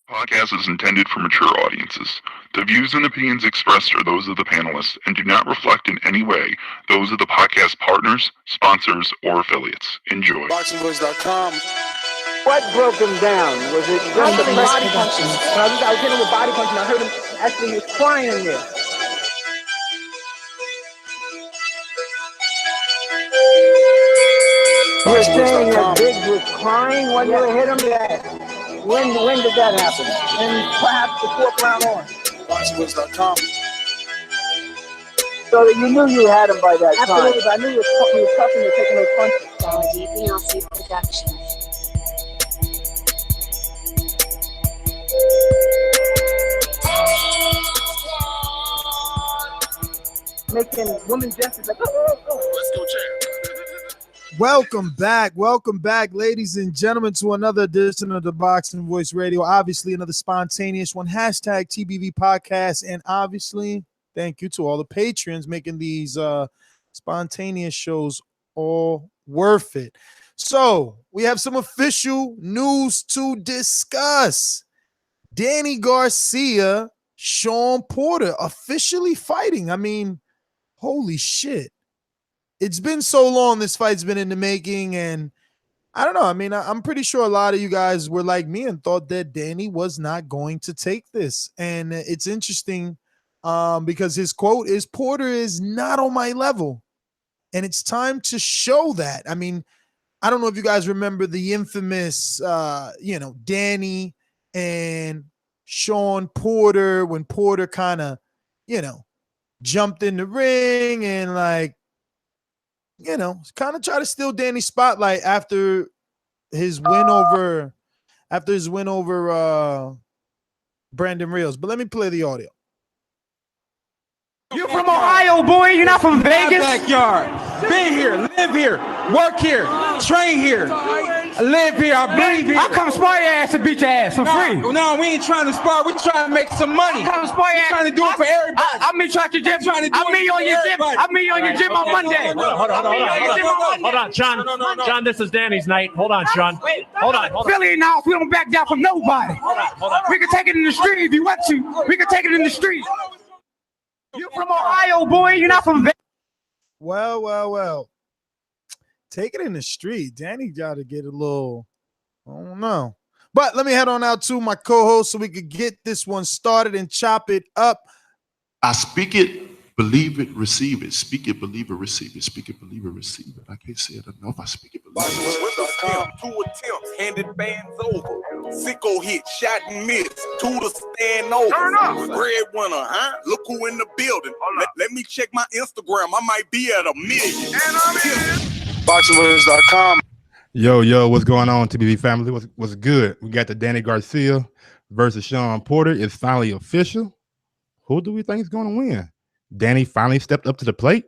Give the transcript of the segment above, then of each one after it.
Podcast is intended for mature audiences. The views and opinions expressed are those of the panelists and do not reflect in any way those of the podcast partners, sponsors, or affiliates. Enjoy. ThaBoxingvoice.com. What broke him down? Was it just the body punching? I was hitting him with body punching. I heard him actually, he was crying in there. You're saying that Biggs was crying when you hit him? When did that happen? And perhaps the fourth round on. ThaBoxingvoice.com. So that you knew you had him by that time. Absolutely. I knew you were tough and you're taking those punches. Productions. Making women justice like, oh. Let's go, champ. Welcome back, ladies and gentlemen, to another edition of the Boxing Voice Radio. Obviously, another spontaneous one, hashtag TBV podcast. And obviously, thank you to all the patrons making these spontaneous shows all worth it. So we have some official news to discuss. Danny Garcia, Shawn Porter officially fighting. I mean, holy shit. It's been so long this fight's been in the making, and I don't know. I mean, I'm pretty sure a lot of you guys were like me and thought that Danny was not going to take this. And it's interesting because his quote is, Porter is not on my level, and it's time to show that. I mean, I don't know if you guys remember the infamous, Danny and Shawn Porter when Porter kind of, jumped in the ring and kind of try to steal Danny's spotlight after his win over Brandon Reels. But let me play the audio. You're from Ohio, boy. You're not from Vegas. Backyard. Been here, live here, work here, train here. I live here, I breathe here. I come spar your ass and beat your ass for free. No, we ain't trying to spar. We're trying to make some money. I come spar your ass. Trying to do it for everybody. I'll meet you at your gym. I'll meet you on your gym. I'll meet you on your gym on Monday. Hold on, Sean. John, this is Danny's night. Hold on, Sean. Hold on. Philly now, we don't back down from nobody. Hold on. We can take it in the street if you want to. We can take it in the street. You're from Ohio, boy. You're not from Vegas. Well. Take it in the street. Danny got to get a little, I don't know. But let me head on out to my co-host so we could get this one started and chop it up. I speak it, believe it, receive it. Speak it, believe it, receive it. Speak it, believe it, receive it. I can't say it enough. I speak it, believe it. Two attempts, handed bands over. Sicko hit, shot and miss. Two to stand over. Breadwinner, huh? Look who in the building. Let me check my Instagram. I might be at 1 million. And I'm in. ThaBoxingvoice.com. Yo, what's going on, TBV family? What's good? We got the Danny Garcia versus Shawn Porter. It's finally official. Who do we think is going to win? Danny finally stepped up to the plate,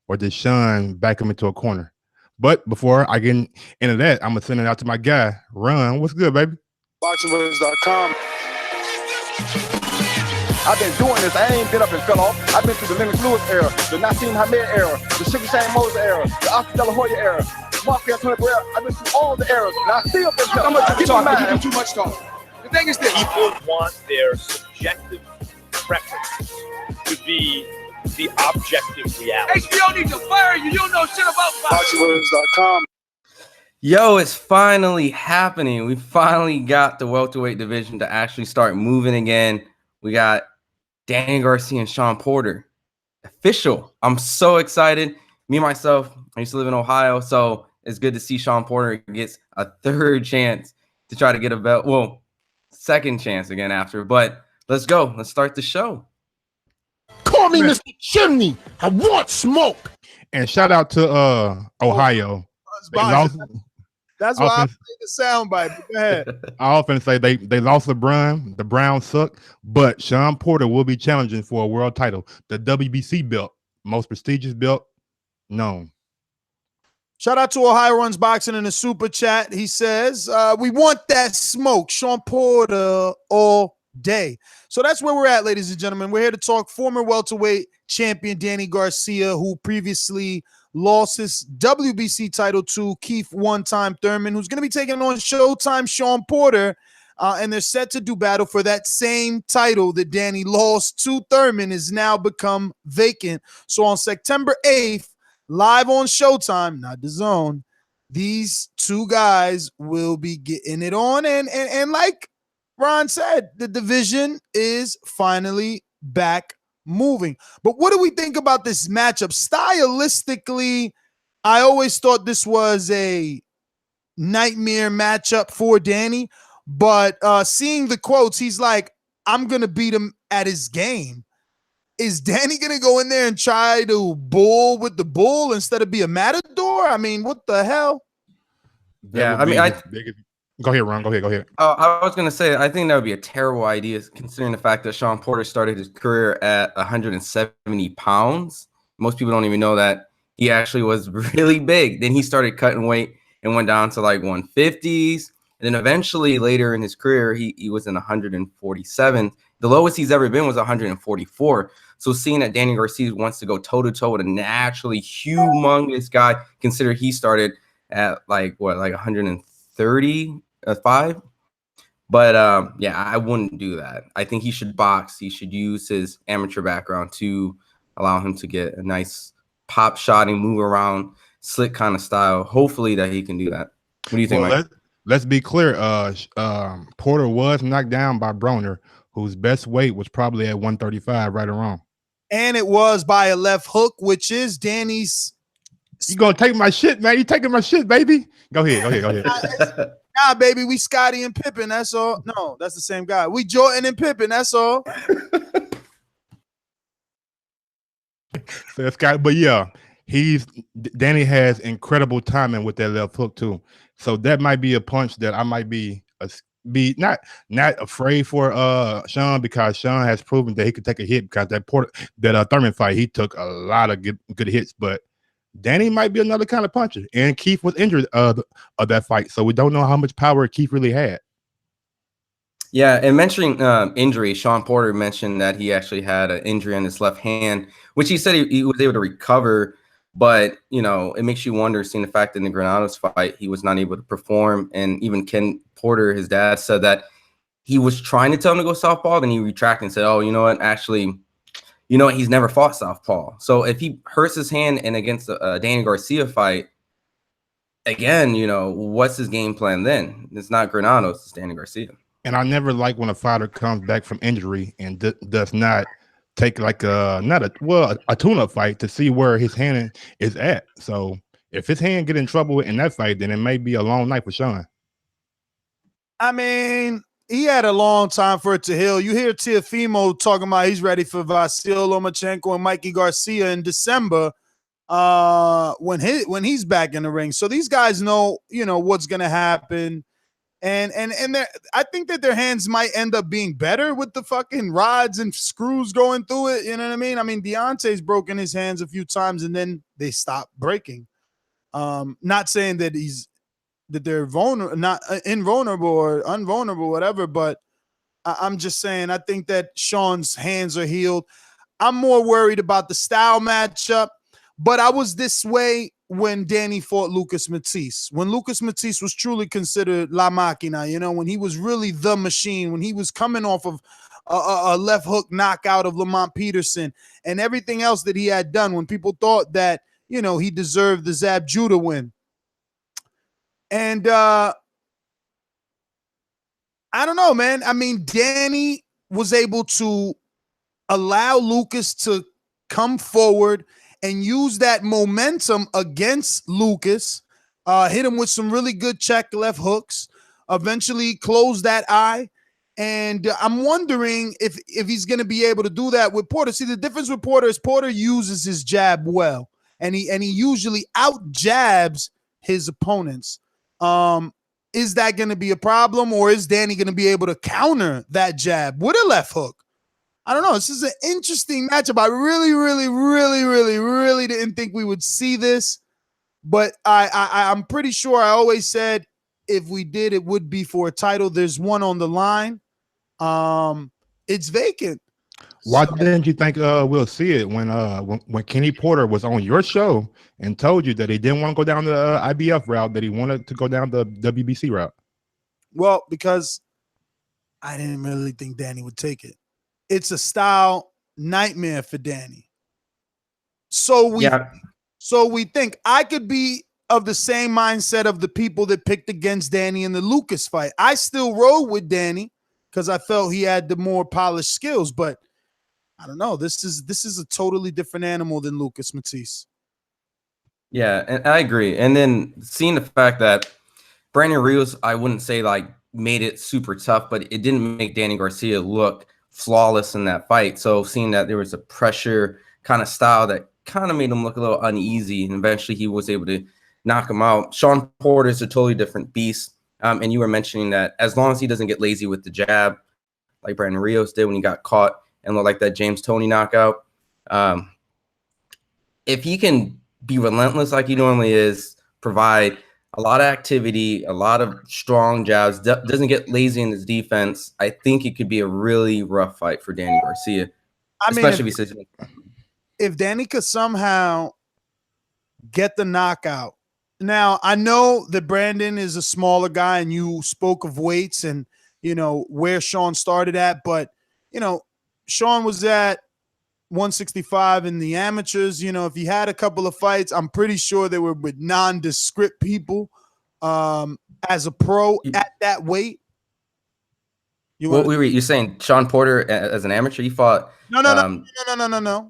or did Shawn back him into a corner? But before I get into that, I'm going to send it out to my guy, Ron. What's good, baby? ThaBoxingvoice.com. I've been doing this. I ain't been up and fell off. I've been through the Lennox Lewis era, the Nassim Hamed era, the Sugar Shane Moser era, the Oscar De La Hoya era, the Mark Anthony era. I've been through all the eras. And I still been I'm going to talk. You do too much talk. The thing is this. People want their subjective preference to be the objective reality. HBO needs to fire you. You don't know shit about ThaBoxingvoice.com. Yo, it's finally happening. We finally got the welterweight division to actually start moving again. We got Danny Garcia and Shawn Porter. Official. I'm so excited. Me, myself, I used to live in Ohio, so it's good to see Shawn Porter gets a third chance to try to get a belt. Well, second chance again after. But let's go. Let's start the show. Call me Mr. Chimney. I want smoke. And shout out to Ohio. That's why I played the soundbite. Go ahead. I often say they lost LeBron. The Browns suck, but Shawn Porter will be challenging for a world title, the WBC belt, most prestigious belt known. Shout out to Ohio Runs Boxing in the super chat. He says, we want that smoke. Shawn Porter all day. So that's where we're at, ladies and gentlemen. We're here to talk former welterweight champion Danny Garcia, who previously lost his WBC title to Keith one-time Thurman, who's going to be taking on Showtime Shawn Porter. and they're set to do battle for that same title that Danny lost to Thurman is now become vacant. So on September 8th, live on Showtime, not the Zone, these two guys will be getting it on. And like Ron said, the division is finally back moving. But what do we think about this matchup? Stylistically, I always thought this was a nightmare matchup for Danny, but seeing the quotes, he's like, I'm going to beat him at his game. Is Danny going to go in there and try to bull with the bull instead of be a matador? I mean, what the hell? Yeah, I mean, go ahead, Ron. Go ahead. I was going to say, I think that would be a terrible idea considering the fact that Shawn Porter started his career at 170 pounds. Most people don't even know that he actually was really big. Then he started cutting weight and went down to like 150s. And then eventually later in his career, he was in 147. The lowest he's ever been was 144. So seeing that Danny Garcia wants to go toe-to-toe with a naturally humongous guy, consider he started at like 135. But yeah, I wouldn't do that. I think he should box. He should use his amateur background to allow him to get a nice pop shot and move around, slick kind of style. Hopefully that he can do that. What do you think, Mike? Let's be clear. Porter was knocked down by Broner, whose best weight was probably at 135, right or wrong. And it was by a left hook, which is Danny's. You gonna take my shit, man? You taking my shit, baby? Go ahead. Nah, baby, we Scotty and Pippen. That's all. No, that's the same guy. We Jordan and Pippen. That's all. So Scott, but yeah, Danny has incredible timing with that left hook too. So that might be a punch that I might be not afraid for Shawn, because Shawn has proven that he could take a hit, because that Thurman fight, he took a lot of good hits, but Danny might be another kind of puncher. And Keith was injured of that fight, so we don't know how much power Keith really had. Yeah, and mentioning injury, Shawn Porter mentioned that he actually had an injury on his left hand, which he said he was able to recover. But, you know, it makes you wonder, seeing the fact that in the Granados fight, he was not able to perform. And even Ken Porter, his dad, said that he was trying to tell him to go southpaw, then he retracted and said, oh, you know what, actually, you know what, he's never fought southpaw. So if he hurts his hand and against a Danny Garcia fight, again, you know, what's his game plan then? It's not Granados, it's Danny Garcia. And I never like when a fighter comes back from injury and does not take like a tune-up fight to see where his hand is at. So if his hand get in trouble in that fight, then it may be a long night for Shawn. I mean, he had a long time for it to heal. You hear Teofimo talking about he's ready for Vasyl Lomachenko and Mikey Garcia in December when he's back in the ring. So these guys know, you know, what's going to happen. And I think that their hands might end up being better with the fucking rods and screws going through it. You know what I mean? I mean, Deontay's broken his hands a few times and then they stop breaking. Not saying that they're vulnerable, not invulnerable or unvulnerable, whatever. But I'm just saying, I think that Shawn's hands are healed. I'm more worried about the style matchup, but I was this way when Danny fought Lucas Matisse, when Lucas Matisse was truly considered La Máquina, you know, when he was really the machine, when he was coming off of a left hook knockout of Lamont Peterson and everything else that he had done, when people thought that, you know, he deserved the Zab Judah win. And I don't know, man. I mean, Danny was able to allow Lucas to come forward and use that momentum against Lucas, hit him with some really good check left hooks, eventually close that eye. And I'm wondering if he's going to be able to do that with Porter. See, the difference with Porter is Porter uses his jab well, and he usually out jabs his opponents. Is that going to be a problem, or is Danny going to be able to counter that jab with a left hook? I don't know. This is an interesting matchup. I really didn't think we would see this, but I'm pretty sure I always said if we did, it would be for a title. There's one on the line. It's vacant. Why didn't you think we'll see it when Kenny Porter was on your show and told you that he didn't want to go down the IBF route, that he wanted to go down the WBC route? Well, because I didn't really think Danny would take it. It's a style nightmare for Danny. So we think I could be of the same mindset of the people that picked against Danny in the Lucas fight. I still roll with Danny because I felt he had the more polished skills, but I don't know. This is a totally different animal than Lucas Matisse. Yeah, and I agree. And then seeing the fact that Brandon Rios, I wouldn't say like made it super tough, but it didn't make Danny Garcia look flawless in that fight. So seeing that there was a pressure kind of style that kind of made him look a little uneasy, and eventually he was able to knock him out. Shawn Porter is a totally different beast. And you were mentioning that as long as he doesn't get lazy with the jab, like Brandon Rios did when he got caught and looked like that James Toney knockout, if he can be relentless like he normally is, provide a lot of activity, a lot of strong jabs, doesn't get lazy in his defense, I think it could be a really rough fight for Danny Garcia. Especially if Danny could somehow get the knockout. Now, I know that Brandon is a smaller guy, and you spoke of weights and, where Shawn started at, but, Shawn was at 165 in the amateurs. If he had a couple of fights, I'm pretty sure they were with nondescript people as a pro at that weight. You're saying Shawn Porter as an amateur? He fought. No.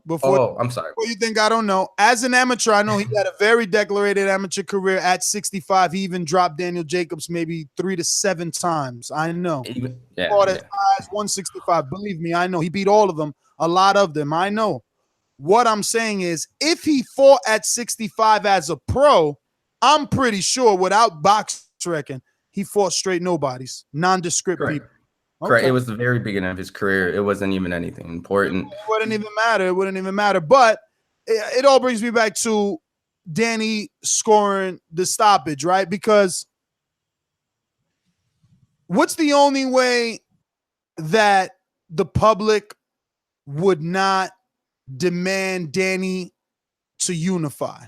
Before, I'm sorry. What you think? I don't know. As an amateur, I know he had a very declarated amateur career at 65. He even dropped Daniel Jacobs maybe 3 to 7 times. I know. Fought as high as 165. Believe me, I know. He beat all of them. A lot of them. I know. What I'm saying is, if he fought at 65 as a pro, I'm pretty sure, without box reckon, he fought straight nobodies, nondescript people. Correct. Okay. It was the very beginning of his career. It wasn't even anything important. It wouldn't even matter. But it all brings me back to Danny scoring the stoppage, right? Because what's the only way that the public would not demand Danny to unify?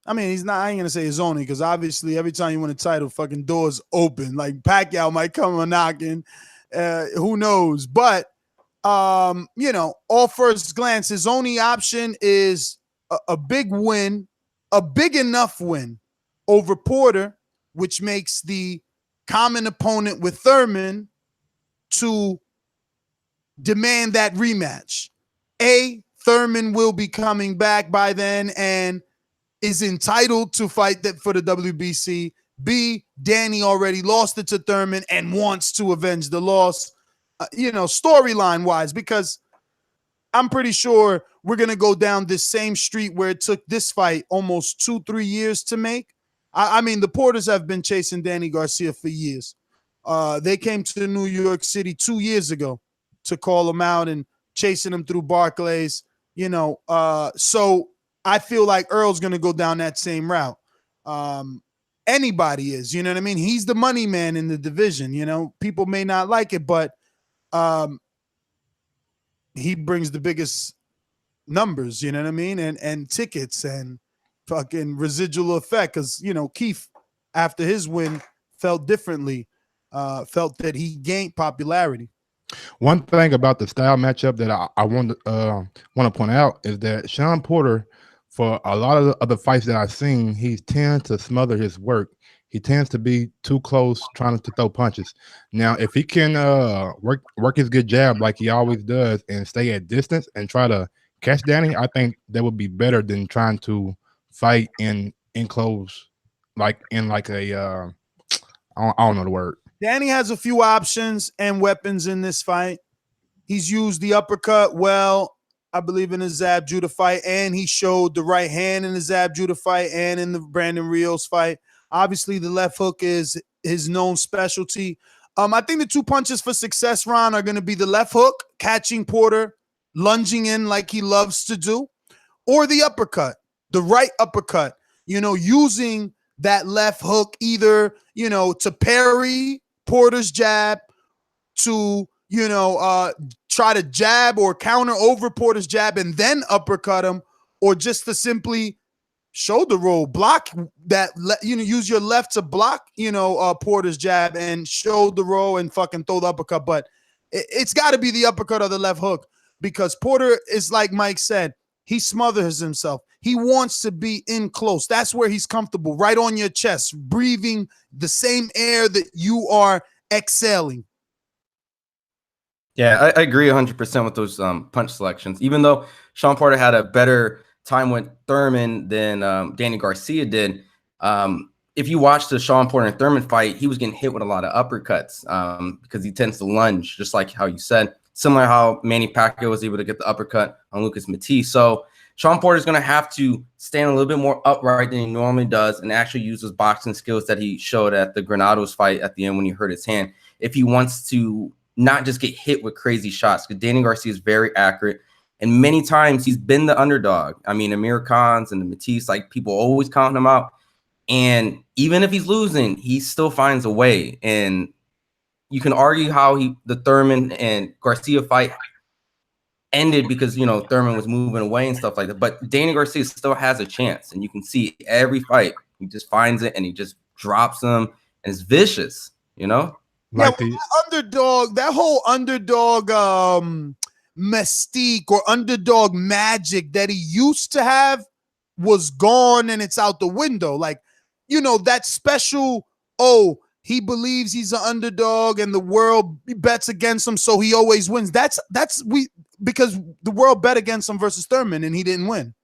I ain't gonna say his only, because obviously every time you win a title, fucking doors open. Like Pacquiao might come a knocking. Who knows? But all first glance, his only option is a big win, a big enough win over Porter, which makes the common opponent with Thurman to demand that rematch. Thurman will be coming back by then and is entitled to fight that for the WBC. B, Danny already lost it to Thurman and wants to avenge the loss, storyline wise, because I'm pretty sure we're going to go down this same street where it took this fight almost 2-3 years to make. I mean, the Porters have been chasing Danny Garcia for years. They came to New York City 2 years ago to call him out and chasing him through Barclays, so I feel like Earl's going to go down that same route. Anybody is, you know what I mean? He's the money man in the division, people may not like it, but he brings the biggest numbers, you know what I mean? And tickets and fucking residual effect. Cause Keith, after his win, felt differently, felt that he gained popularity. One thing about the style matchup that I want to point out is that Shawn Porter, for a lot of the other fights that I've seen, he tends to smother his work. He tends to be too close, trying to throw punches. Now, if he can work his good jab like he always does and stay at distance and try to catch Danny, I think that would be better than trying to fight in close, I don't know the word. Danny has a few options and weapons in this fight. He's used the uppercut well, I believe, in the Zab Judah fight, and he showed the right hand in the Zab Judah fight and in the Brandon Rios fight. Obviously, the left hook is his known specialty. I think the 2 punches for success, Ron, are going to be the left hook, catching Porter, lunging in like he loves to do, or the uppercut, the right uppercut, using that left hook either, to parry Porter's jab, to, try to jab or counter over Porter's jab and then uppercut him, or just to simply shoulder roll, block that, use your left to block, Porter's jab and shoulder roll and fucking throw the uppercut. But it's got to be the uppercut or the left hook, because Porter is, like Mike said, he smothers himself. He wants to be in close. That's where he's comfortable, right on your chest, breathing the same air that you are exhaling. Yeah, I agree 100% with those punch selections. Even though Shawn Porter had a better time with Thurman than Danny Garcia did, if you watch the Shawn Porter and Thurman fight, he was getting hit with a lot of uppercuts because he tends to lunge, just like how you said. Similar how Manny Pacquiao was able to get the uppercut on Lucas Matisse. So Shawn Porter is going to have to stand a little bit more upright than he normally does and actually use his boxing skills that he showed at the Granados fight at the end when he hurt his hand, if he wants to not just get hit with crazy shots, because Danny Garcia is very accurate. And many times he's been the underdog. I mean, Amir Khan's and the Matisse, like, people always count him out. And even if he's losing, he still finds a way. And you can argue how the Thurman and Garcia fight ended because, Thurman was moving away and stuff like that. But Danny Garcia still has a chance. And you can see every fight, he just finds it and he just drops them. And it's vicious, Like that whole underdog mystique or underdog magic that he used to have was gone, and it's out the window. Like, that special, he believes he's an underdog and the world bets against him, so he always wins. Because the world bet against him versus Thurman and he didn't win.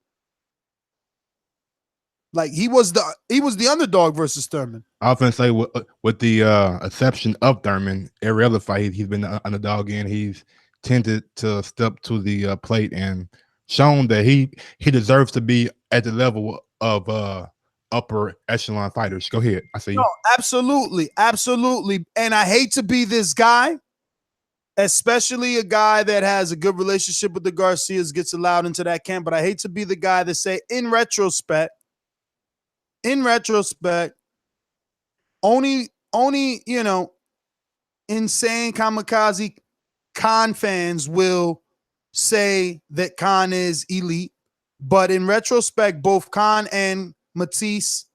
Like, he was the underdog versus Thurman. I often say with the exception of Thurman, every other fight he's been the underdog in. He's tended to step to the plate and shown that he deserves to be at the level of upper echelon fighters. Go ahead. I see you. No, absolutely. And I hate to be this guy, especially a guy that has a good relationship with the Garcias, gets allowed into that camp. But I hate to be the guy that say, in retrospect, only insane kamikaze Khan fans will say that Khan is elite. But in retrospect, both Khan and Matisse,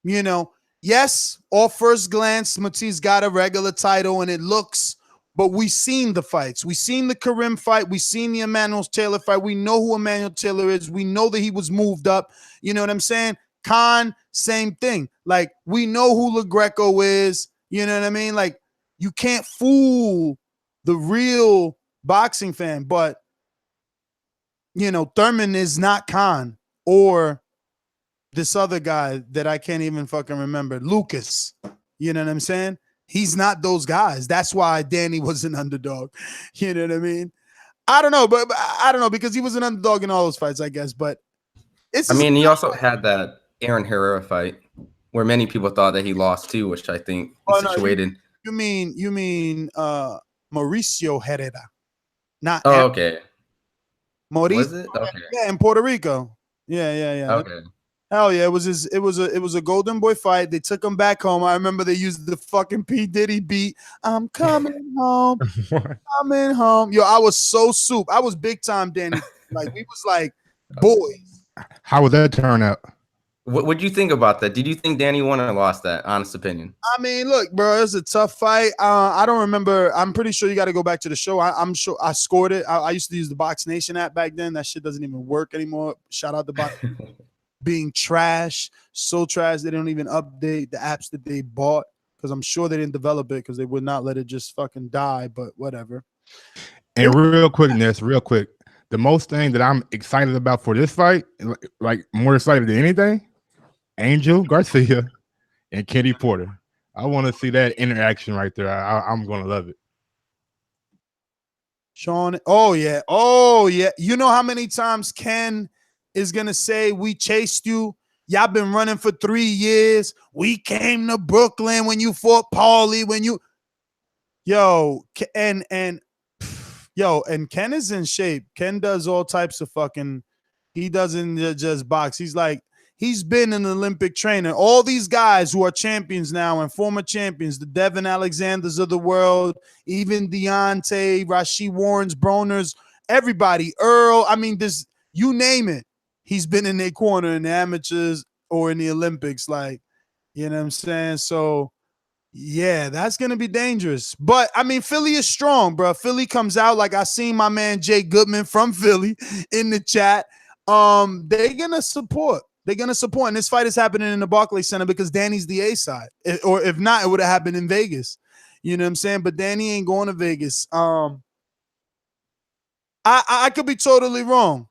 yes, off first glance, Matisse got a regular title and it looks, but we've seen the fights. We've seen the Karim fight. We've seen the Emmanuel Taylor fight. We know who Emmanuel Taylor is. We know that he was moved up. You know what I'm saying? Khan, same thing. Like, we know who LaGreco is. You know what I mean? Like, you can't fool the real boxing fan. But, Thurman is not Khan or this other guy that I can't even fucking remember, Lucas. You know what I'm saying? He's not those guys. That's why Danny was an underdog. You know what I mean? I don't know, but I don't know, because he was an underdog in all those fights, I guess. But he also had that Aaron Herrera fight where many people thought that he lost too, which I think situated. You mean Mauricio Herrera, not? Oh, okay. Mauricio, was it? Okay. Yeah, in Puerto Rico. Yeah. Okay. Hell yeah, it was a Golden Boy fight. They took him back home. I remember they used the fucking P. Diddy beat. I'm coming home. Coming home. Yo, I was so soup. I was big time Danny. Like, we was like boys. How would that turn out? What do you think about that? Did you think Danny won or lost that? Honest opinion. I mean, look, bro, it was a tough fight. I don't remember. I'm pretty sure you got to go back to the show. I'm sure I scored it. I used to use the Box Nation app back then. That shit doesn't even work anymore. Shout out to Box being trash, so trash they don't even update the apps that they bought, because I'm sure they didn't develop it because they would not let it just fucking die. But whatever. And real quick, the most thing that I'm excited about for this fight, like more excited than anything, Angel Garcia and Kenny Porter. I want to see that interaction right there. I'm going to love it. Shawn, oh yeah. You know how many times Ken is going to say, we chased you. Y'all been running for 3 years. We came to Brooklyn when you fought Paulie, and Ken is in shape. Ken does all types of he doesn't just box. He's been an Olympic trainer. All these guys who are champions now and former champions, the Devin Alexanders of the world, even Deontay, Rashid Warrens, Broners, everybody, Earl. I mean, you name it. he's been in their corner in the amateurs or in the Olympics. Like, you know what I'm saying? So, yeah, that's going to be dangerous. But, I mean, Philly is strong, bro. Philly comes out. Like, I seen my man Jay Goodman from Philly in the chat. They're going to support. They're going to support. And this fight is happening in the Barclays Center because Danny's the A side. Or if not, it would have happened in Vegas. You know what I'm saying? But Danny ain't going to Vegas. I could be totally wrong.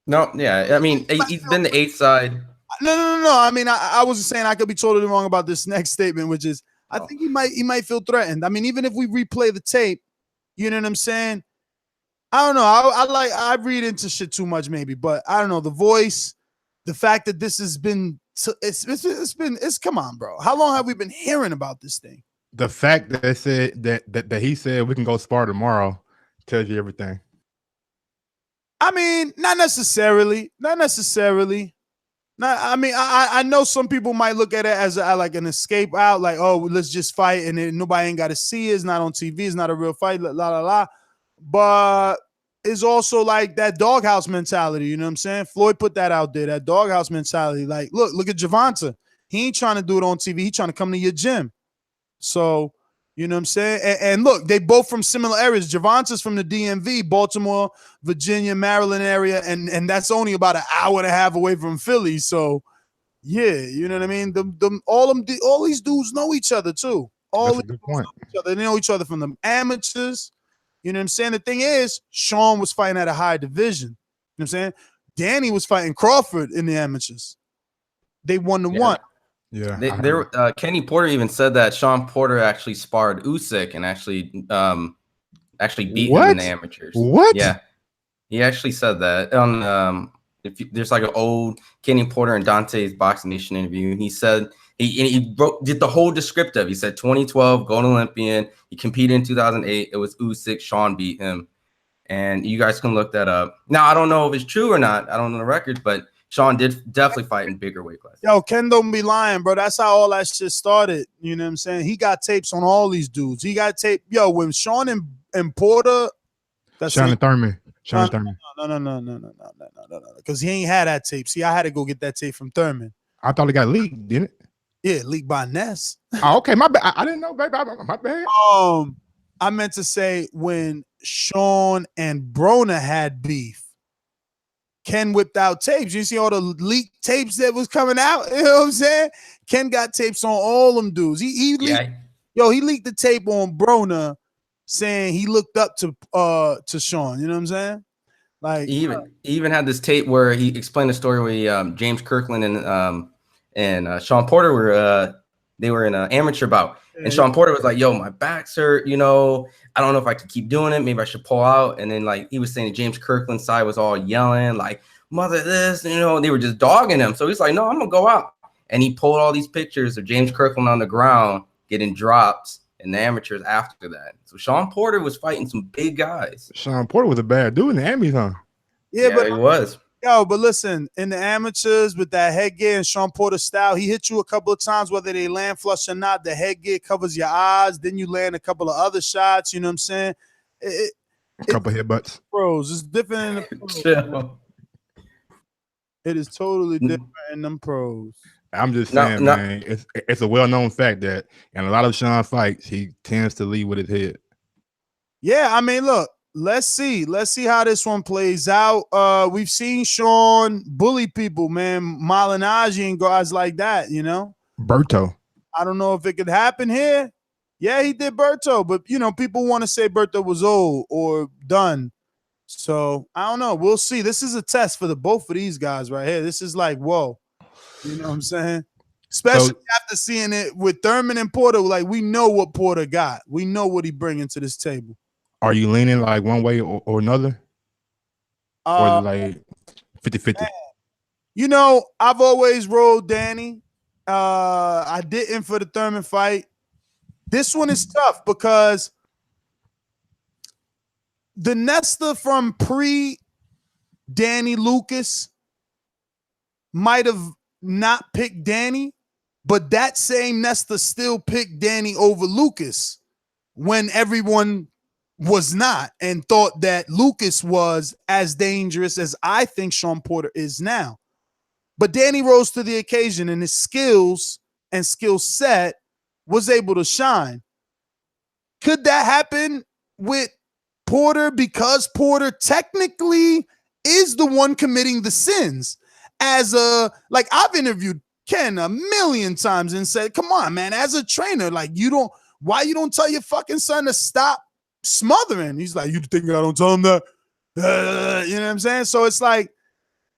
No, yeah. I mean, he's been the 8th side. No. I mean, I was just saying I could be totally wrong about this next statement, which is I think he might feel threatened. I mean, even if we replay the tape, you know what I'm saying? I don't know. I read into shit too much, maybe, but I don't know. The voice, the fact that this has been it's come on, bro. How long have we been hearing about this thing? The fact that they said that he said we can go spar tomorrow tells you everything. I mean, not necessarily. I mean, I know some people might look at it as like an escape out, like, oh, let's just fight, and then nobody ain't got to see it. It's not on TV. It's not a real fight. La. But it's also like that doghouse mentality. You know what I'm saying? Floyd put that out there. That doghouse mentality. Like, look at Gervonta. He ain't trying to do it on TV. He trying to come to your gym. So, you know what I'm saying? And look, they both from similar areas. Gervonta's from the DMV, Baltimore, Virginia, Maryland area, and that's only about an hour and a half away from Philly. So, yeah, you know what I mean? All these dudes know each other too. That's a good point. They know each other from the amateurs. You know what I'm saying? The thing is, Shawn was fighting at a high division. You know what I'm saying? Danny was fighting Crawford in the amateurs. They 1-1. Yeah, Kenny Porter even said that Shawn Porter actually sparred Usyk and actually beat him in the amateurs. What? Yeah, he actually said that on there's like an old Kenny Porter and Dante's Boxing Nation interview. He said he did the whole descriptive. He said 2012 Golden Olympian. He competed in 2008. It was Usyk. Shawn beat him, and you guys can look that up. Now I don't know if it's true or not. I don't know the records, but Shawn did definitely fight in bigger weight classes. Yo, Ken don't be lying, bro. That's how all that shit started. You know what I'm saying? He got tapes on all these dudes. He got tape. Yo, when Shawn and Porter, that's Shawn Thurman. No. Because he ain't had that tape. See, I had to go get that tape from Thurman. I thought it got leaked, didn't it? Yeah, leaked by Ness. Oh, okay, my bad. I didn't know, baby. My bad. I meant to say when Shawn and Broner had beef, Ken whipped out tapes. You see all the leaked tapes that was coming out? You know what I'm saying? Ken got tapes on all them dudes. He leaked the tape on Broner saying he looked up to Shawn. You know what I'm saying? Like he even had this tape where he explained the story where James Kirkland and Shawn Porter were in an amateur bout. And Shawn Porter was like, yo, my back's hurt, you know, I don't know if I could keep doing it. Maybe I should pull out. And then like he was saying James Kirkland's side was all yelling like, mother this, you know, they were just dogging him. So he's like, no, I'm gonna go out. And he pulled all these pictures of James Kirkland on the ground getting drops in the amateurs after that. So Shawn Porter was fighting some big guys. Shawn Porter was a bad dude in the Emmys, huh? Yeah, but he was. Yo, but listen, in the amateurs with that headgear and Shawn Porter style, he hit you a couple of times, whether they land flush or not. The headgear covers your eyes. Then you land a couple of other shots. You know what I'm saying? A couple of headbutts. Pros. It's different in the pros. It is totally different in them pros. I'm just saying, man, it's a well-known fact that in a lot of Shawn fights, he tends to lead with his head. Yeah, I mean, look. Let's see how this one plays out. We've seen Shawn bully people, man, Malignaggi and guys like that, you know. Berto. I don't know if it could happen here. Yeah, he did Berto, but you know, people want to say Berto was old or done. So I don't know. We'll see. This is a test for both of these guys right here. This is like, whoa, you know what I'm saying? Especially after seeing it with Thurman and Porter. Like we know what Porter got. We know what he bringing to this table. Are you leaning like one way or another? Or like 50-50? You know, I've always rolled Danny. I didn't for the Thurman fight. This one is tough because the Nesta from pre-Danny Lucas might have not picked Danny, but that same Nesta still picked Danny over Lucas when everyone was not, and thought that Lucas was as dangerous as I think Shawn Porter is now. But Danny rose to the occasion, and his skills and skill set was able to shine. Could that happen with Porter because Porter technically is the one committing the sins? Like I've interviewed Ken a million times and said, come on, man, as a trainer, like why you don't tell your fucking son to stop smothering? He's like, you think I don't tell him that? You know what I'm saying? So it's like,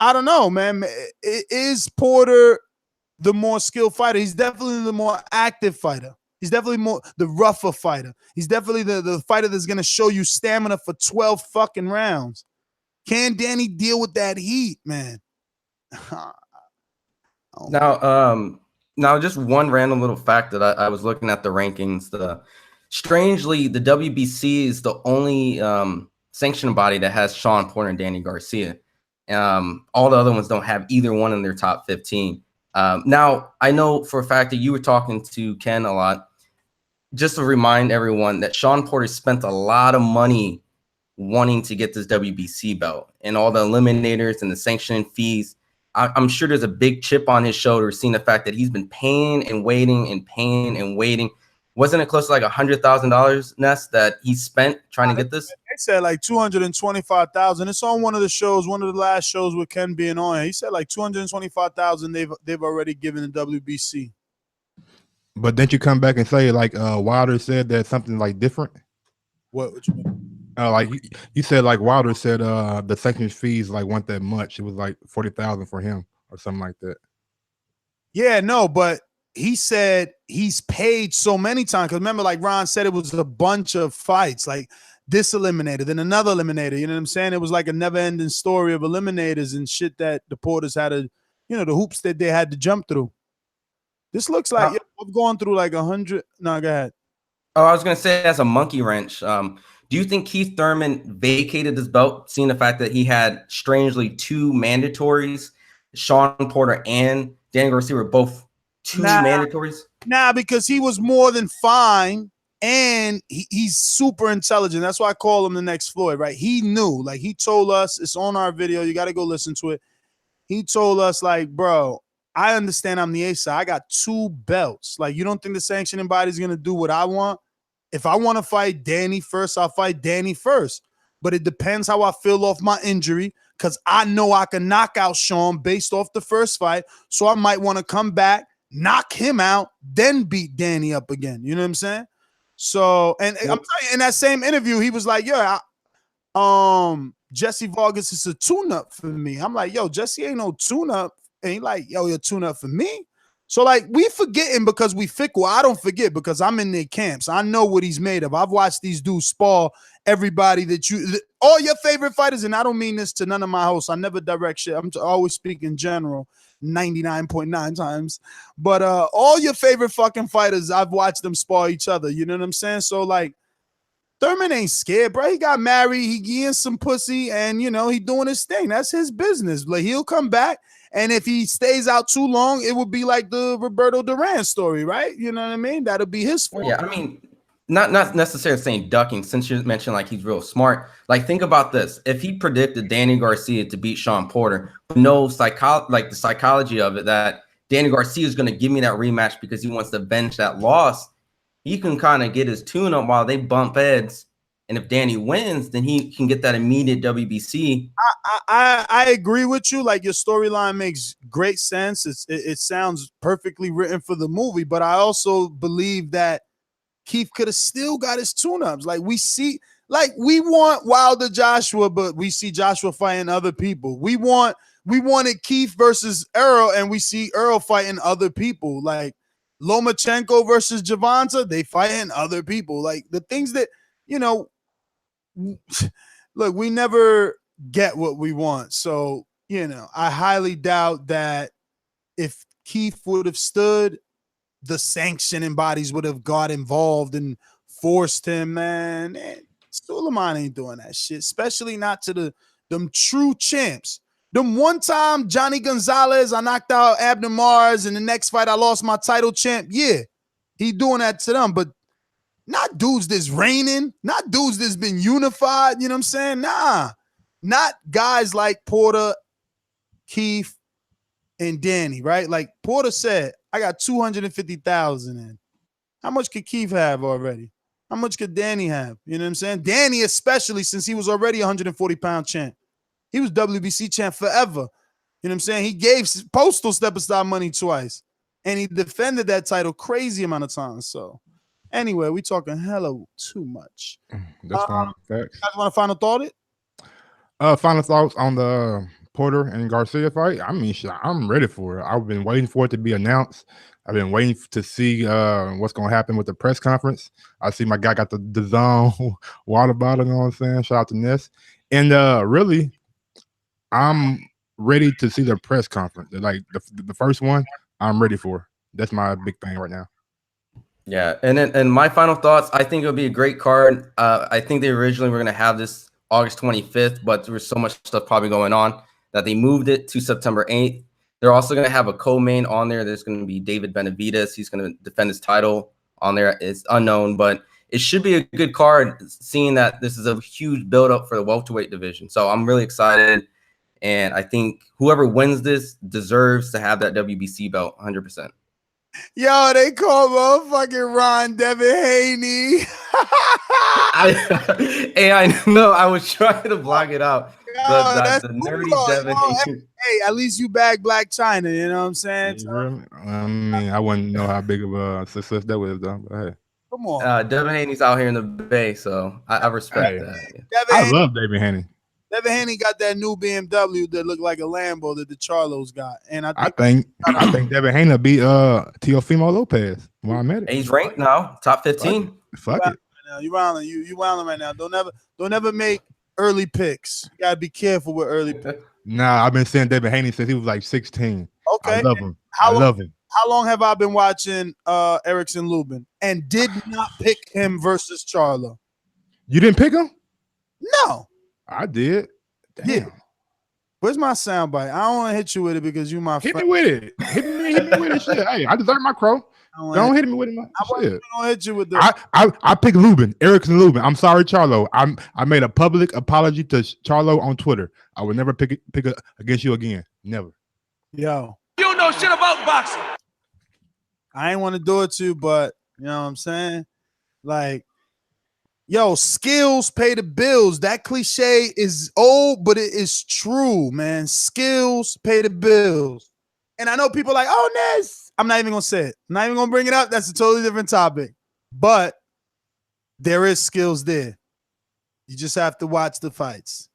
I don't know, man. Is Porter the more skilled fighter? He's definitely the more active fighter. He's definitely more the rougher fighter. He's definitely the fighter that's going to show you stamina for 12 fucking rounds. Can Danny deal with that heat, man? Now, just one random little fact that I was looking at the rankings. Strangely, the WBC is the only sanctioning body that has Shawn Porter and Danny Garcia. All the other ones don't have either one in their top 15. Now, I know for a fact that you were talking to Ken a lot. Just to remind everyone that Shawn Porter spent a lot of money wanting to get this WBC belt, and all the eliminators and the sanctioning fees. I'm sure there's a big chip on his shoulder seeing the fact that he's been paying and waiting and paying and waiting. Wasn't it close to like $100,000, Ness, that he spent trying to get this? They said like 225,000. It's on one of the shows, one of the last shows with Ken being on. He said like 225,000. They've already given the WBC. But didn't you come back and say like Wilder said that something like different? What you mean? Like you said, like Wilder said, the sanction fees like weren't that much. It was like 40,000 for him or something like that. Yeah, no, but he said he's paid so many times. Because remember, like Ron said, it was a bunch of fights, like this eliminator, then another eliminator. You know what I'm saying? It was like a never-ending story of eliminators and shit that the Porters had to, the hoops that they had to jump through. This looks like I've gone through like 100. No, go ahead. Oh, I was gonna say as a monkey wrench. Do you think Keith Thurman vacated this belt, seeing the fact that he had strangely two mandatories? Shawn Porter and Danny Garcia were both two mandatories. Nah, because he was more than fine, and he's super intelligent. That's why I call him the next Floyd, right? He knew, like he told us, it's on our video. You got to go listen to it. He told us, like, bro, I understand I'm the ace. I got two belts. Like, you don't think the sanctioning body is going to do what I want? If I want to fight Danny first, I'll fight Danny first. But it depends how I feel off my injury, because I know I can knock out Shawn based off the first fight. So I might want to come back, knock him out, then beat Danny up again. You know what I'm saying? So, and I'm telling you, in that same interview, he was like, yeah, Jesse Vargas is a tune-up for me. I'm like, yo, Jesse ain't no tune-up. And he like, yo, you're a tune-up for me? So, like, we forgetting because we fickle. I don't forget because I'm in their camps. I know what he's made of. I've watched these dudes spar everybody all your favorite fighters, and I don't mean this to none of my hosts. I never direct shit. I'm always speaking in general 99.9 times. But all your favorite fucking fighters, I've watched them spar each other. You know what I'm saying? So, like, Thurman ain't scared, bro. He got married. He in some pussy, and, he doing his thing. That's his business. Like, he'll come back. And if he stays out too long, it would be like the Roberto Duran story, right? You know what I mean? That'll be his fault. Yeah, I mean, not necessarily saying ducking, since you mentioned like he's real smart. Like, think about this. If he predicted Danny Garcia to beat Shawn Porter, no the psychology of it, that Danny Garcia is going to give me that rematch because he wants to avenge that loss, he can kind of get his tune up while they bump heads. And if Danny wins, then he can get that immediate WBC. I agree with you. Like, your storyline makes great sense. It sounds perfectly written for the movie. But I also believe that Keith could have still got his tune-ups. Like, we want Wilder Joshua, but we see Joshua fighting other people. We wanted Keith versus Earl, and we see Earl fighting other people. Like Lomachenko versus Javante, they fighting other people. Like, the things that, look, we never get what we want. So, I highly doubt that if Keith would have stood, the sanctioning bodies would have got involved and forced him, man. Suleiman ain't doing that shit, especially not to them true champs. Them one time Johnny Gonzalez, I knocked out Abner Mars, and the next fight I lost my title champ. Yeah, he doing that to them, but Not dudes that's reigning, not dudes that's been unified. You know what I'm saying? Nah, not guys like Porter, Keith, and Danny, right? Like Porter said, I got 250,000 in. How much could Keith have already? How much could Danny have? You know what I'm saying? Danny, especially since he was already 140-pound champ. He was WBC champ forever. You know what I'm saying? He gave Postal step aside money twice. And he defended that title crazy amount of times. So anyway, we talking hella too much. That's fine. Facts. You guys want a final thought? Final thoughts on the Porter and Garcia fight. I mean, shit, I'm ready for it. I've been waiting for it to be announced. I've been waiting to see what's going to happen with the press conference. I see my guy got the zone water bottle, you know what I'm saying? Shout out to Ness. And really, I'm ready to see the press conference. Like the first one, I'm ready for. That's my big thing right now. Yeah, and my final thoughts, I think it'll be a great card. I think they originally were going to have this August 25th, but there was so much stuff probably going on that they moved it to September 8th. They're also going to have a co-main on there. There's going to be David Benavidez. He's going to defend his title on there. It's unknown, but it should be a good card, seeing that this is a huge buildup for the welterweight division. So I'm really excited, and I think whoever wins this deserves to have that WBC belt 100%. Yo, they call motherfucking Ron Devin Haney. I know. I was trying to block it out. The nerdy Devin Haney. Hey, at least you bag Black China. You know what I'm saying? I mean, I wouldn't know how big of a success that was, though. But hey, come on. Devin Haney's out here in the Bay, so I respect that. I love Devin Haney. Devin Haney got that new BMW that looked like a Lambo that the Charlos got, and I think Devin Haney beat Teofimo Lopez. Well, I met it. He's ranked now, top 15. Fuck it. You wilding, you wilding right now. Don't ever make early picks. You gotta be careful with early picks. Nah, I've been saying Devin Haney since he was like 16. Okay, I love him. I love him. How long have I been watching Erickson Lubin and did not pick him versus Charlo? You didn't pick him? No. I did. Damn. Yeah. Where's my soundbite? I don't want to hit you with it because you my friend. Hit me with it. Hit me with it. Shit. Hey, I deserve my crow. Don't hit me with it. I wasn't gonna hit you with the. I picked Lubin, Erickson Lubin. I'm sorry, Charlo. I made a public apology to Charlo on Twitter. I would never pick against you again. Never. Yo. You don't know shit about boxing. I ain't want to do it to you, but you know what I'm saying? Like, yo, skills pay the bills. That cliche is old, but it is true, man. Skills pay the bills. And I know people are like, oh, Ness. I'm not even going to say it. I'm not even going to bring it up. That's a totally different topic. But there is skills there. You just have to watch the fights.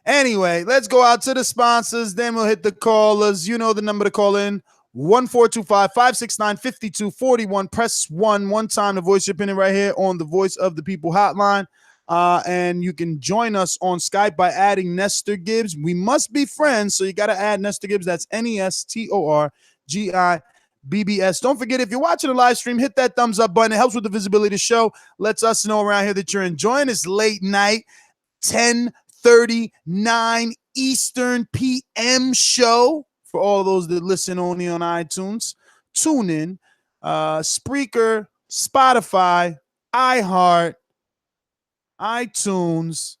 Anyway, let's go out to the sponsors. Then we'll hit the callers. You know the number to call in. 1425-569-5241. Press 1 one time to voice your opinion right here on the Voice of the People hotline. And you can join us on Skype by adding Nestor Gibbs. We must be friends, so you got to add Nestor Gibbs. That's NESTORGIBBS. Don't forget, if you're watching the live stream, hit that thumbs up button. It helps with the visibility of the show. Lets us know around here that you're enjoying this late night, 10:39 Eastern PM show. For all those that listen only on iTunes, tune in, Spreaker, Spotify, iHeart, iTunes,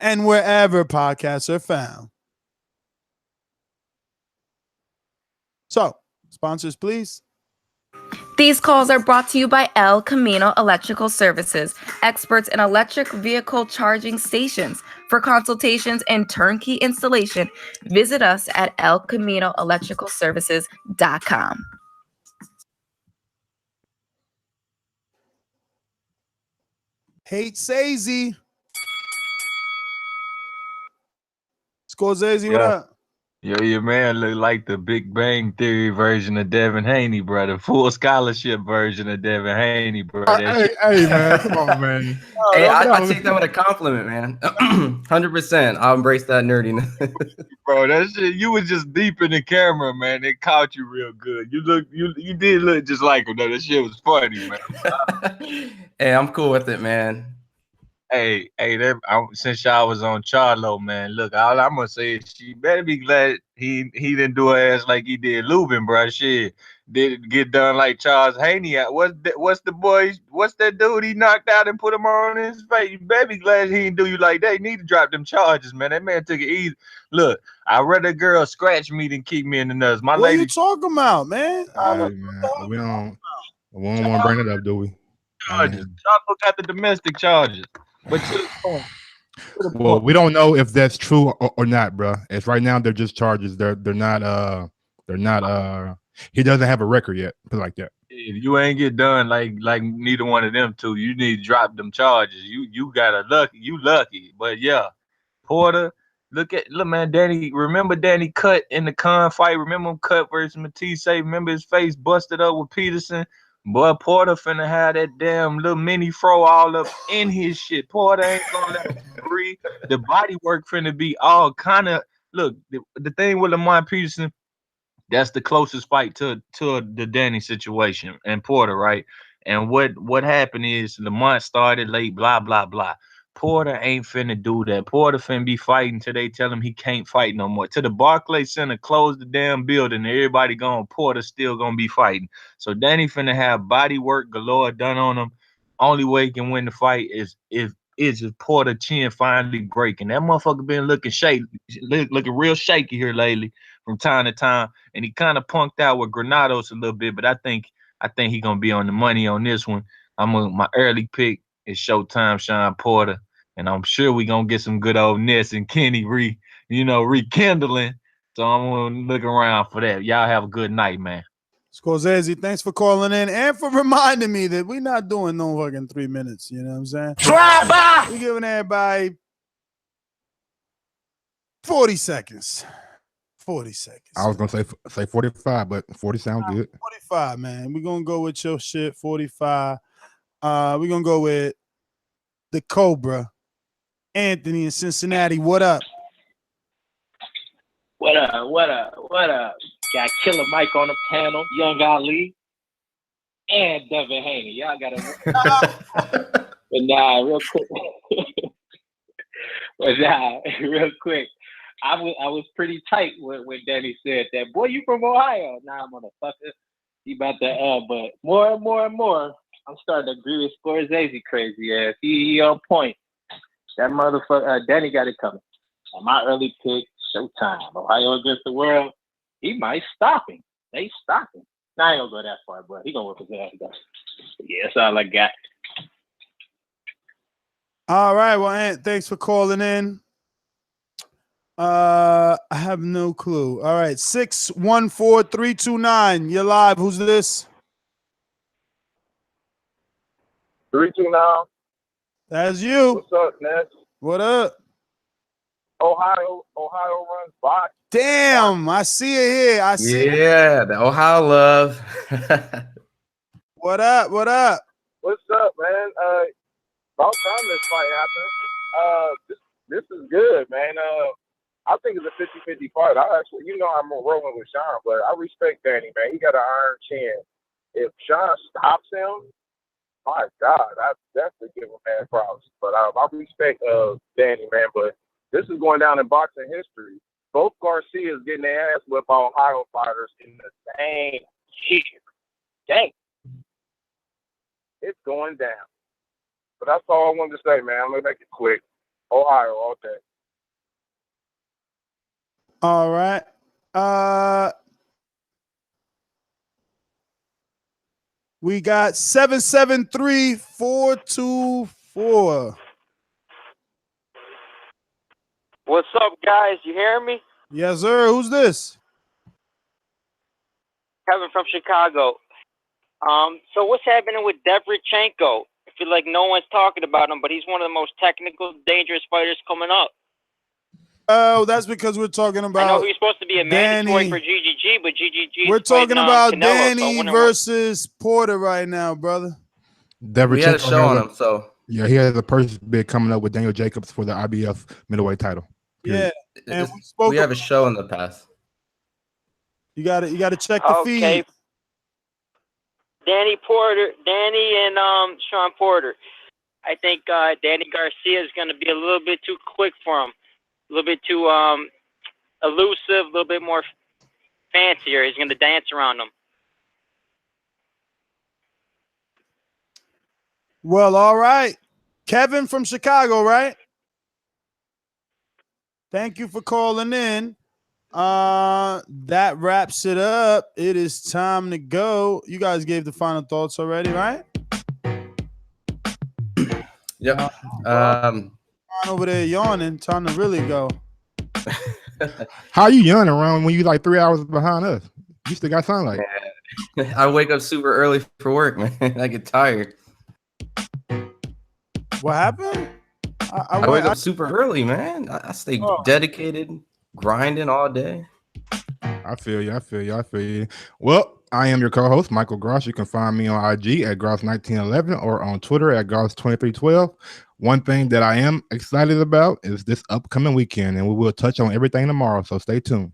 and wherever podcasts are found. So, sponsors, please. These calls are brought to you by El Camino Electrical Services, experts in electric vehicle charging stations. For consultations and turnkey installation, visit us at elcaminoelectricalservices.com. Hate Sazy. Scorsese, what up? Yo, your man look like the Big Bang Theory version of Devin Haney, bro. The full scholarship version of Devin Haney, bro. Hey, man, come on, man. Hey, I take that with a compliment, man. 100%. I'll embrace that nerdiness. Bro, that shit, you was just deep in the camera, man. It caught you real good. You did look just like him, though. That shit was funny, man. Hey, I'm cool with it, man. Hey, since y'all was on Charlo, man, look, all I'm gonna say is she better be glad he didn't do her ass like he did Lubin, bro. Shit, did get done like Charles Haney. What's that dude he knocked out and put him on his face? You better be glad he didn't do you like that. He need to drop them charges, man. That man took it easy. Look, I'd rather a girl scratch me than kick me in the nuts. My What are lady you talking about, man? Hey, man, we don't want to bring it up, do we? charges. Charlo got the domestic charges, but to the point. Well, we don't know if that's true or not, bro. As right now, they're just charges. They're not. He doesn't have a record yet. Put it like that. If you ain't get done like neither one of them two, you need to drop them charges. You got you lucky. But yeah, Porter, look man, Danny. Remember Danny cut in the con fight? Remember him cut versus Matisse? Remember his face busted up with Peterson? Boy, Porter finna have that damn little mini fro all up in his shit. Porter ain't gonna let him breathe. The body work finna be all kind of. Look, the thing with Lamont Peterson, that's the closest fight to the Danny situation and Porter, right? And what happened is Lamont started late, blah blah blah. Porter ain't finna do that. Porter finna be fighting till they tell him he can't fight no more. Till the Barclays Center closed the damn building, everybody gone. Porter still gonna be fighting. So Danny finna have body work galore done on him. Only way he can win the fight is if Porter chin finally breaking. That motherfucker been looking looking real shaky here lately from time to time, and he kind of punked out with Granados a little bit. But I think he gonna be on the money on this one. My early pick is Showtime, Shawn Porter, and I'm sure we gonna get some good old Ness and Kenny rekindling. So I'm gonna look around for that. Y'all have a good night, man. Scorsese, thanks for calling in and for reminding me that we're not doing no fucking 3 minutes. You know what I'm saying? Drive by. We're giving everybody 40 seconds. 40 seconds. I was gonna say 45, but 40 sounds good. 45, man. We're gonna go with your shit. 45. We're gonna go with the Cobra. Anthony in Cincinnati. What up? What up? Got Killer Mike on the panel, Young Ali, and Devin Haney. Y'all got to. But nah, real quick. I was pretty tight when Danny said that. Boy, you from Ohio? Nah, motherfucker. He about to. But more and more, I'm starting to agree with Scorsese crazy ass. He on point. That motherfucker. Danny got it coming. And my early pick, Showtime. Ohio against the world. He might stop him. They stop him. Now I ain't gonna go that far, bro. He gonna work his ass down. Yeah, that's all I got. All right, well, Ant, thanks for calling in. I have no clue. All right, 614-329. You're live. Who's this? 329. That's you. What's up, Ness? What up? Ohio runs box. Damn, I see it here. I see it. Yeah, the Ohio love. What up? What's up, man? About time this fight happened. This is good, man. I think it's a 50-50 fight. I'm rolling with Shawn, but I respect Danny, man. He got an iron chin. If Shawn stops him, my God, I definitely give him mad props. But I respect Danny, man. But this is going down in boxing history. Both Garcias getting their ass whipped by Ohio fighters in the same year. Dang. It's going down. But that's all I wanted to say, man. I'm going to make it quick. Ohio, all day. All right. We got 773-424. What's up, guys? You hear me? Yes, sir. Who's this? Kevin from Chicago. So what's happening with Devrichenko? I feel like no one's talking about him, but he's one of the most technical, dangerous fighters coming up. Oh, that's because we're talking about. I know he's supposed to be a mandatory Danny. for GGG, but GGG. We're talking about Canelo, Danny versus Porter right now, brother. We had a show on him, so yeah, he has a purse bid coming up with Daniel Jacobs for the IBF middleweight title. Yeah, and we have a show in the past. You got to check the feed. Danny and Shawn Porter. I think Danny Garcia is going to be a little bit too quick for him, a little bit too elusive, a little bit more fancier. He's going to dance around him. Well, all right. Kevin from Chicago, right? Thank you for calling in. That wraps it up. It is time to go. You guys gave the final thoughts already, right? Yep. Over there yawning. Time to really go. How you yawning around when you like 3 hours behind us? You still got sunlight. I wake up super early for work, man. I get tired. What happened? I wake up super early, man. I stay dedicated, grinding all day. I feel you. Well, I am your co-host, Michael Gross. You can find me on IG at Gross1911 or on Twitter at Gross2312. One thing that I am excited about is this upcoming weekend, and we will touch on everything tomorrow, so stay tuned.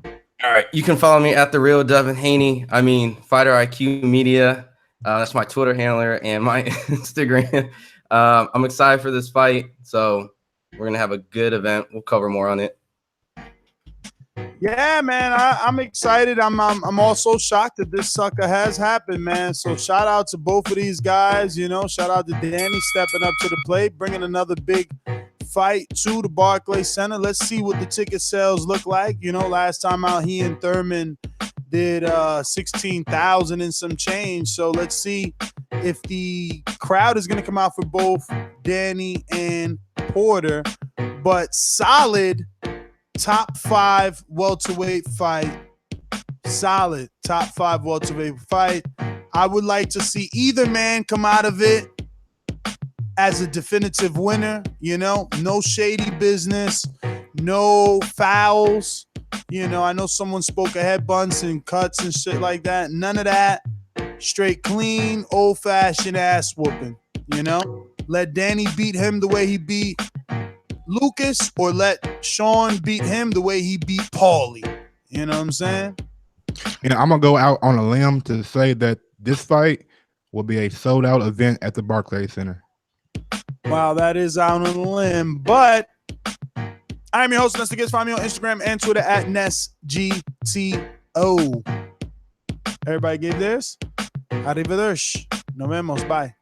All right. You can follow me at The Real Devin Haney. I mean, Fighter IQ Media. That's my Twitter handler and my Instagram. I'm excited for this fight, so we're going to have a good event. We'll cover more on it. Yeah, man, I'm excited. I'm also shocked that this sucker has happened, man. So shout out to both of these guys. You know, shout out to Danny stepping up to the plate, bringing another big fight to the Barclays Center. Let's see what the ticket sales look like. You know, last time out, he and Thurman did 16,000 and some change. So let's see if the crowd is going to come out for both Danny and Porter. But solid top 5 welterweight fight. Solid top 5 welterweight fight. I would like to see either man come out of it as a definitive winner. You know, no shady business, no fouls. You know, I know someone spoke of headbutts and cuts and shit like that. None of that. Straight clean, old-fashioned ass whooping. You know, let Danny beat him the way he beat Lucas, or let Shawn beat him the way he beat Paulie. You know what I'm saying? You know, I'm gonna go out on a limb to say that this fight will be a sold-out event at the Barclays Center. Wow, that is out on a limb. But I'm your host, Ness. Find me on Instagram and Twitter at NessGTO. Everybody gave theirs? Arrivederci. Nos vemos. Bye.